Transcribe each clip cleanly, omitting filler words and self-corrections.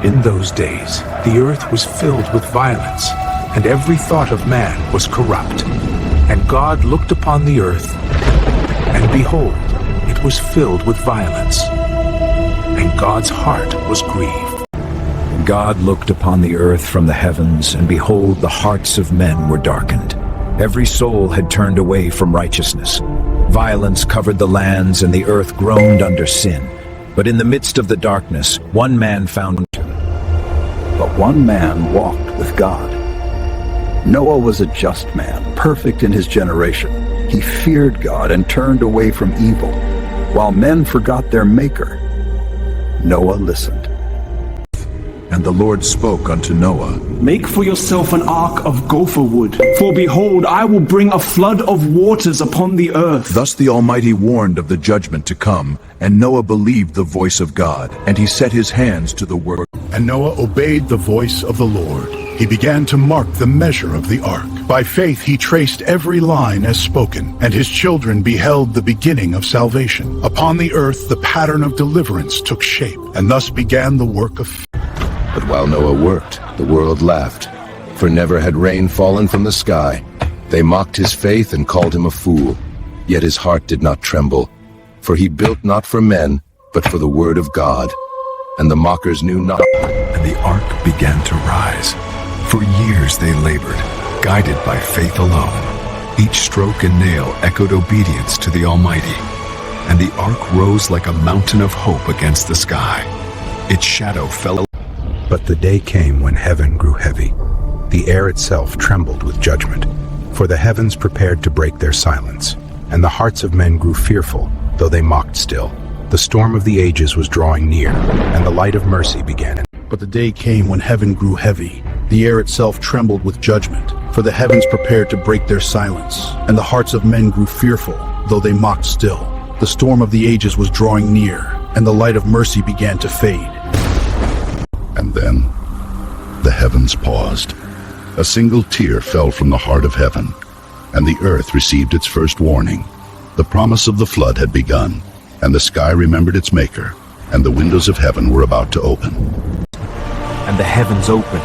In those days, the earth was filled with violence, and every thought of man was corrupt. And God looked upon the earth, and behold, it was filled with violence. And God's heart was grieved. God looked upon the earth from the heavens, and behold, the hearts of men were darkened. Every soul had turned away from righteousness. Violence covered the lands, and the earth groaned under sin. But in the midst of the darkness, one man found. But one man walked with God. Noah was a just man, perfect in his generation. He feared God and turned away from evil. While men forgot their Maker, Noah listened. And the Lord spoke unto Noah, Make for yourself an ark of gopher wood, for behold, I will bring a flood of waters upon the earth. Thus the Almighty warned of the judgment to come, and Noah believed the voice of God, and he set his hands to the work. And Noah obeyed the voice of the Lord. He began to mark the measure of the ark. By faith he traced every line as spoken, and his children beheld the beginning of salvation. Upon the earth the pattern of deliverance took shape, and thus began the work of. But while Noah worked, the world laughed, for never had rain fallen from the sky. They mocked his faith and called him a fool. Yet his heart did not tremble, for he built not for men, but for the word of God. And the mockers knew not. And the ark began to rise. For years they labored, guided by faith alone. Each stroke and nail echoed obedience to the Almighty. And the ark rose like a mountain of hope against the sky. Its shadow fell. But the day came when heaven grew heavy. The air itself trembled with judgment, for the heavens prepared to break their silence, and the hearts of men grew fearful, though they mocked still. The storm of the ages was drawing near, and the light of mercy began. But the day came when heaven grew heavy. The air itself trembled with judgment, for the heavens prepared to break their silence, and the hearts of men grew fearful, though they mocked still. The storm of the ages was drawing near, and the light of mercy began to fade. And then the heavens paused. A single tear fell from the heart of heaven, and the earth received its first warning. The promise of the flood had begun, and the sky remembered its Maker, and the windows of heaven were about to open. And the heavens opened,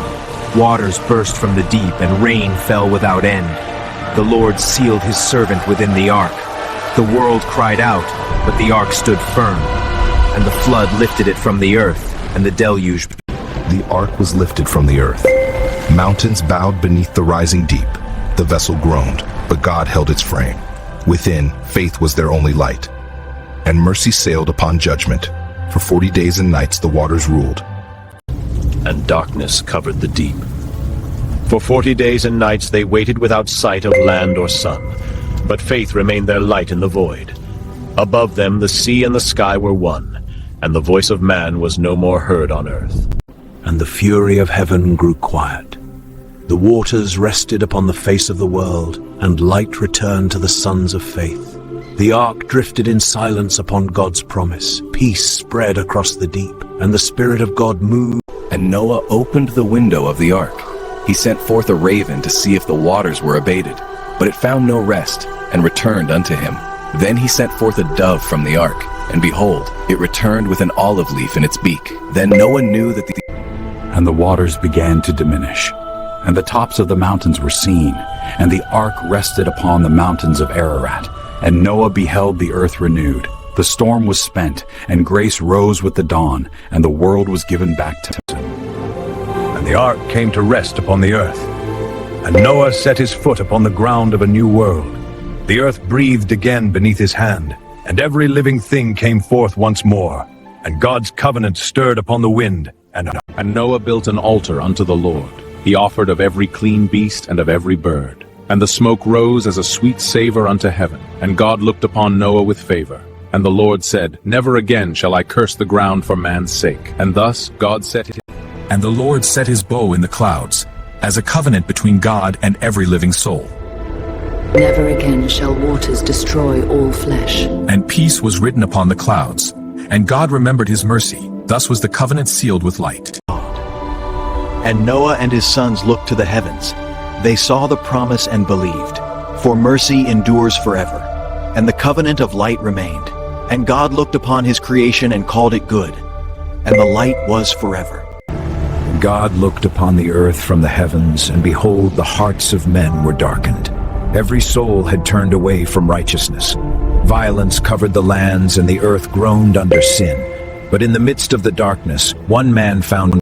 waters burst from the deep, and rain fell without end. The Lord sealed his servant within the ark. The world cried out, but the ark stood firm, and the flood lifted it from the earth, and the deluge. The ark was lifted from the earth. Mountains bowed beneath the rising deep. The vessel groaned, but God held its frame. Within, faith was their only light. And mercy sailed upon judgment. For 40 days and nights the waters ruled. And darkness covered the deep. For 40 days and nights they waited without sight of land or sun. But faith remained their light in the void. Above them the sea and the sky were one, and the voice of man was no more heard on earth. And the fury of heaven grew quiet. The waters rested upon the face of the world, and light returned to the sons of faith. The ark drifted in silence upon God's promise. Peace spread across the deep, and the Spirit of God moved. And Noah opened the window of the ark. He sent forth a raven to see if the waters were abated, but it found no rest, and returned unto him. Then he sent forth a dove from the ark, and behold, it returned with an olive leaf in its beak. Then Noah knew that And the waters began to diminish, and the tops of the mountains were seen, and the ark rested upon the mountains of Ararat. And Noah beheld the earth renewed. The storm was spent, and grace rose with the dawn, and the world was given back to him. And the ark came to rest upon the earth. And Noah set his foot upon the ground of a new world. The earth breathed again beneath his hand, and every living thing came forth once more. And God's covenant stirred upon the wind. And Noah built an altar unto the Lord. He offered of every clean beast and of every bird. And the smoke rose as a sweet savor unto heaven. And God looked upon Noah with favor. And the Lord said, Never again shall I curse the ground for man's sake. And thus God set it. And the Lord set his bow in the clouds, as a covenant between God and every living soul. Never again shall waters destroy all flesh. And peace was written upon the clouds. And God remembered his mercy. Thus was the covenant sealed with light. And Noah and his sons looked to the heavens. They saw the promise and believed. For mercy endures forever. And the covenant of light remained. And God looked upon his creation and called it good. And the light was forever. And God looked upon the earth from the heavens, and behold, the hearts of men were darkened. Every soul had turned away from righteousness. Violence covered the lands, and the earth groaned under sin. But in the midst of the darkness, one man found